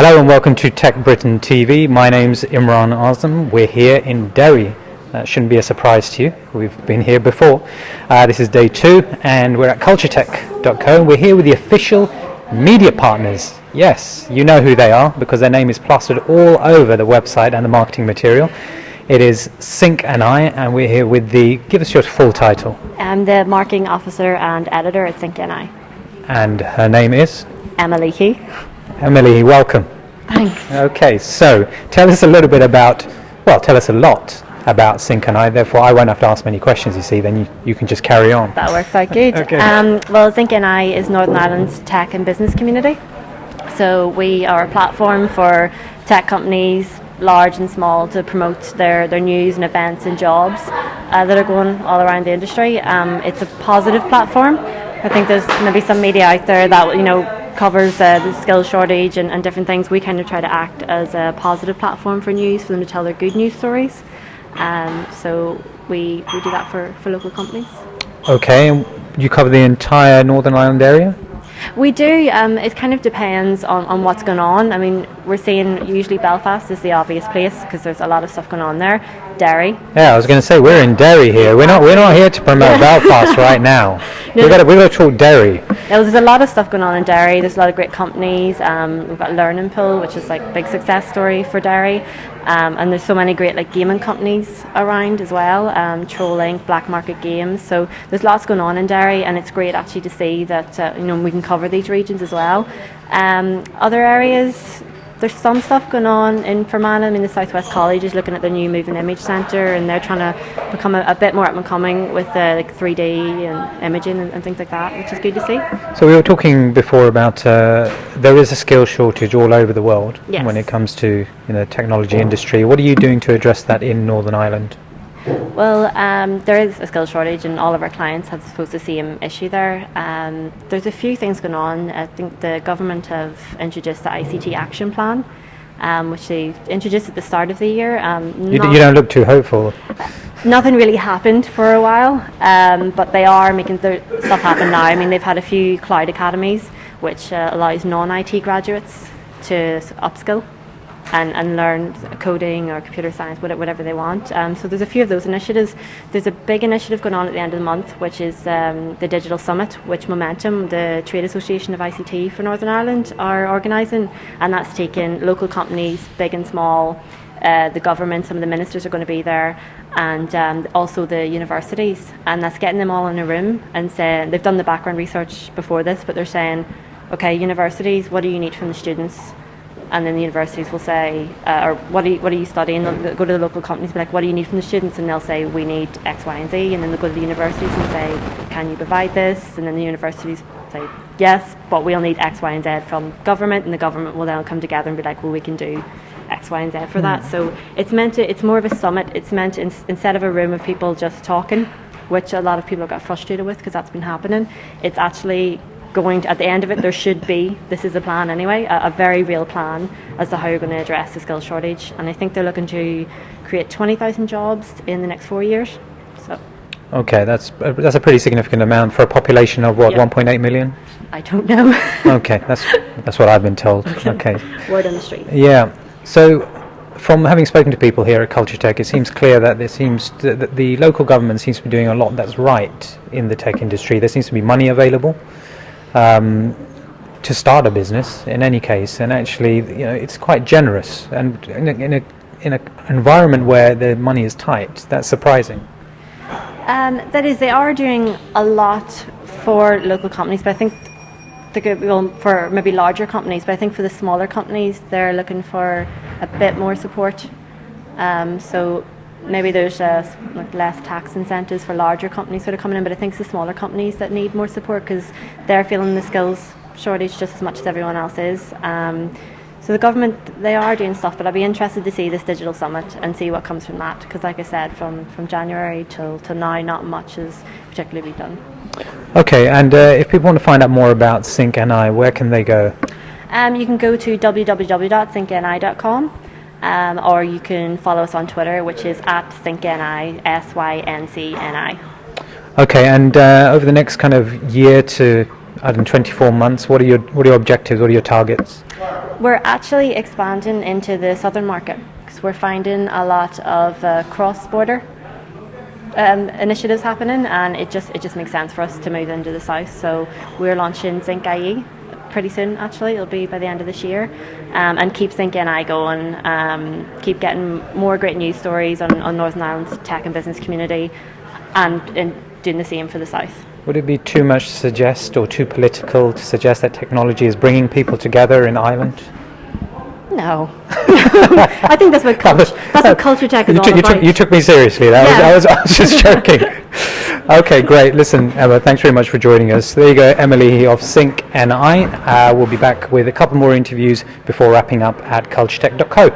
Hello and welcome to Tech Britain TV. My name's Imran Azam. We're here in Derry. That shouldn't be a surprise to you. We've been here before. This is day 2 and we're at CultureTECH.co. We're here with the official media partners. Yes, you know who they are because their name is plastered all over the website and the marketing material. It is Sync and I, and we're here with give us your full title. I'm the marketing officer and editor at Sync and I. And her name is? Leahy. Emily, welcome. Thanks. Okay, so tell us a lot about Sync and I, therefore I won't have to ask many questions, you see, then you can just carry on. That works out good. Okay. Well, Sync and I is Northern Ireland's tech and business community. So we are a platform for tech companies, large and small, to promote their news and events and jobs that are going all around the industry. It's a positive platform. I think there's maybe some media out there that, covers the skills shortage and different things. We kind of try to act as a positive platform for news, for them to tell their good news stories. So we do that for local companies. Okay, and you cover the entire Northern Ireland area? We do. It kind of depends on what's going on. I mean, we're seeing usually Belfast is the obvious place because there's a lot of stuff going on there. Derry. Yeah, I was going to say we're in Derry here. We're not here to promote Belfast right now. We've got to talk Derry. Yeah, there's a lot of stuff going on in Derry. There's a lot of great companies. We've got Learning Pool, which is like a big success story for Derry. And there's so many great gaming companies around as well, trolling, black market games. So there's lots going on in Derry, and it's great actually to see that we can cover these regions as well. Other areas, there's some stuff going on in Fermanagh. I mean, the Southwest College is looking at the new Moving Image Centre, and they're trying to become a bit more up and coming with 3D and imaging and things like that, which is good to see. So we were talking before about there is a skill shortage all over the world. Yes. When it comes to the technology industry. What are you doing to address that in Northern Ireland? Well, there is a skill shortage, and all of our clients have supposed the same issue there. There's a few things going on. I think the government have introduced the ICT action plan, which they introduced at the start of the year. You don't look too hopeful. Nothing really happened for a while, but they are making their stuff happen now. I mean, they've had a few cloud academies, which allows non-IT graduates to upskill and learn coding or computer science, whatever they want. So there's a few of those initiatives. There's a big initiative going on at the end of the month, which is the Digital Summit, which Momentum, the Trade Association of ICT for Northern Ireland, are organising, and that's taking local companies, big and small, the government, some of the ministers are going to be there, and also the universities, and that's getting them all in a room and saying, they've done the background research before this, but they're saying, okay, universities, what do you need from the students? And then the universities will say, or what are you studying? They'll go to the local companies and be like, what do you need from the students? And they'll say, we need X, Y, and Z. And then they'll go to the universities and say, can you provide this? And then the universities say, yes, but we'll need X, Y, and Z from government. And the government will then come together and be like, well, we can do X, Y, and Z for that. So it's more of a summit. It's meant, instead of a room of people just talking, which a lot of people got frustrated with because that's been happening, it's actually going to, at the end of it, there should be, this is a plan anyway, a very real plan as to how you're going to address the skills shortage. And I think they're looking to create 20,000 jobs in the next 4 years. So. Okay, that's a pretty significant amount for a population of what, 1.8 million? I don't know. Okay, that's what I've been told. Okay. Word on the street. Yeah. So, from having spoken to people here at CultureTECH, it seems clear that that the local government seems to be doing a lot that's right in the tech industry. There seems to be money available to start a business in any case, and actually it's quite generous, and in an environment where the money is tight, that's surprising. That is, they are doing a lot for local companies, but I think for maybe larger companies, but I think for the smaller companies they're looking for a bit more support. So maybe there's less tax incentives for larger companies sort of coming in, but I think it's the smaller companies that need more support because they're feeling the skills shortage just as much as everyone else is. So the government, they are doing stuff, but I'd be interested to see this digital summit and see what comes from that, because like I said, from January till now, not much has particularly been done. Okay, and if people want to find out more about Sync and I, where can they go? You can go to www.syncni.com. Or you can follow us on Twitter, which is @SyncNI, SYNCNI. Okay, and over the next kind of year to in 24 months? What are your objectives? What are your targets? We're actually expanding into the southern market because we're finding a lot of cross-border initiatives happening, and it just makes sense for us to move into the south. So we're launching Zinc IE pretty soon. Actually, it'll be by the end of this year, and keep Zinc NI going. Keep getting more great news stories on Northern Ireland's tech and business community, and doing the same for the south. Would it be too much to suggest, or too political to suggest, that technology is bringing people together in Ireland? No. I think that's what CultureTECH is all about. You took me seriously. I was just joking. Okay, great. Listen, Emma, thanks very much for joining us. There you go, Emma Leahy of Sync NI. We'll be back with a couple more interviews before wrapping up at CultureTECH.co.